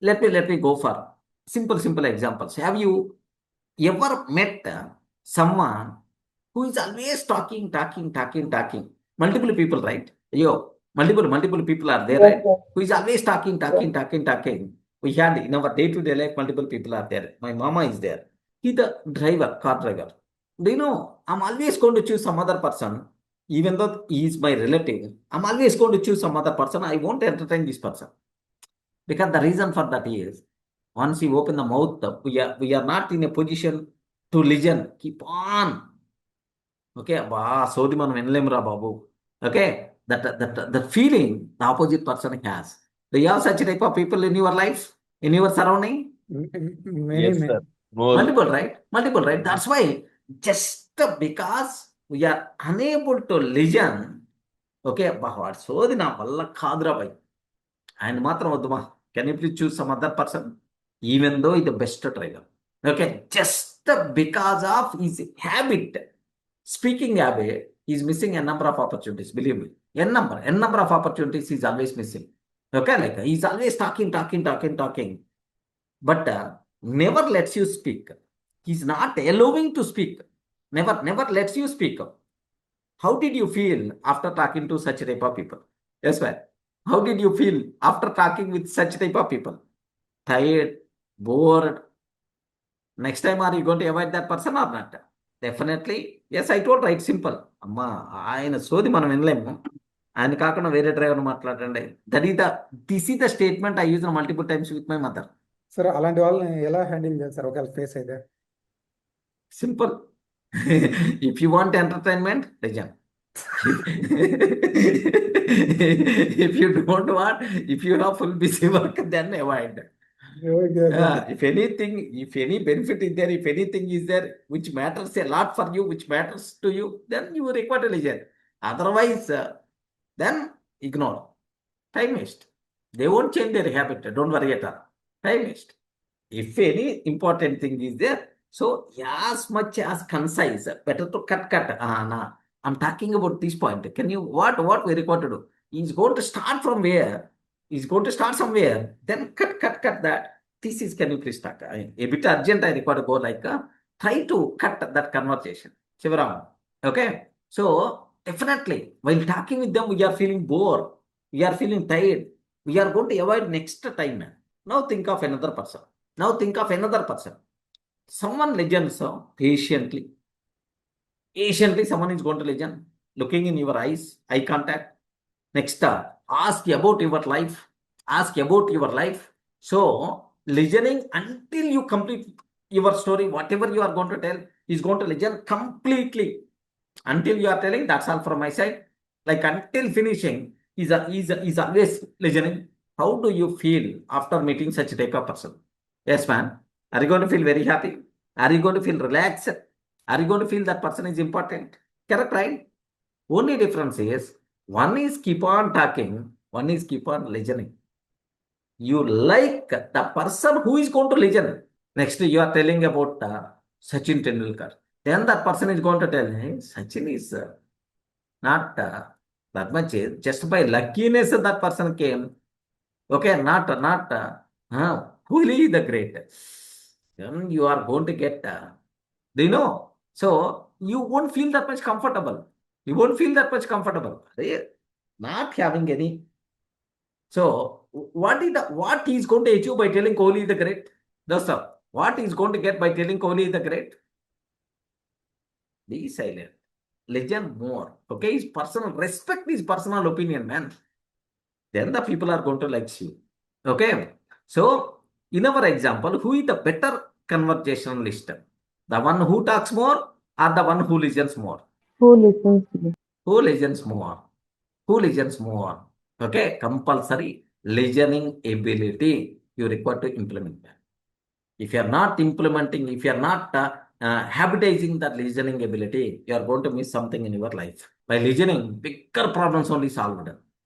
Let me go for simple examples. Have you ever met someone who is always talking? Multiple people, right? Multiple people are there, Yes, right? sir. Who is always talking, Yes. talking. We had in our day-to-day life, multiple people are there. My mama is there. He the driver, car driver. Do you know, I'm always going to choose some other person, even though he is my relative. I'm always going to choose some other person. I won't entertain this person. Because the reason for that is, once you open the mouth, we are not in a position to listen. Keep on. Okay, సోది మనం వినలేమురా బాబు. Okay, that feeling the opposite person has. Do you have such type of people in your life, in your surrounding? Many, Yes, many. sir. More. Multiple, right? That's why just because we are unable to listen, okay, వాడు సోది నా వల్ల కాదురా భయ్, ఆయన మాత్రం వద్దుమా, can you please choose some other person, even though ఇది best trigger. Okay, just because of his habit, speaking habit, is missing N number of opportunities. Believe me, N number of opportunities is always missing. Okay, like is always talking, but never lets you speak. He's not allowing to speak. Never lets you speak. How did you feel after talking to such type of people? Yes, sir. How did you feel after talking with such type of people? Tired, bored. Next time, are you going to avoid that person or not? Definitely. Yes, I told right, simple. అమ్మా ఆయన సోది మనం వినలేము, ఆయన కాకుండా వేరే driver మాట్లాడండి. This is the statement I use multiple times with my mother. Sir అలాంటి వాళ్ళని ఎలా హ్యాండిల్ చేస్తారు ఒకవేళ ఫేస్ అయితే? Simple. If you want entertainment, listen. If you don't want, if you have full busy work, then avoid. If any benefit is there, if anything is there which matters a lot for you, which matters to you, then you require to listen. Otherwise, then ignore. Time waste. They won't change their habit. Don't worry at all. Time waste. If any important thing is there, so as much as concise, better to cut. I'm talking about this point. Can you, what we require to do? He's going to start from where? He's going to start somewhere. Then cut that. This is, can you please talk? A bit urgent, I require to go like, try to cut that conversation. Shivaram. Okay. So definitely, while talking with them, we are feeling bored. We are feeling tired. We are going to avoid next time. Now think of another person. Someone listens patiently. Someone is going to listen, looking in your eyes, eye contact. Next, ask about your life. So, listening until you complete your story, whatever you are going to tell, is going to listen completely. Until you are telling, that's all from my side. Like until finishing, is always listening. How do you feel after meeting such type of person? Yes, man. Are you going to feel very happy? Are you going to feel relaxed? Are you going to feel that person is important? Correct, right? Only difference is, one is keep on talking, one is keep on listening. You like the person who is going to listen. Next, you are telling about Sachin Tendulkar. Then that person is going to tell, hey, Sachin is not that much. Just by luckiness that person came. Okay, not Kohli the great. Then you are going to get, do you know? So you won't feel that much comfortable. Not having any. So what he is going to achieve by telling Kohli the great? That's all. What he is going to get by telling Kohli the great? Be silent. Listen more. Okay, his personal, respect his personal opinion, man. Then the people are going to like you. Okay. So in our example, who is the better conversationalist? The one who talks more or the one who listens more? Who listens to me? Who listens more? Okay, compulsory listening ability you require to implement that. If you are not implementing, if you are not habitizing that listening ability, you are going to miss something in your life. By listening, bigger problems only solved.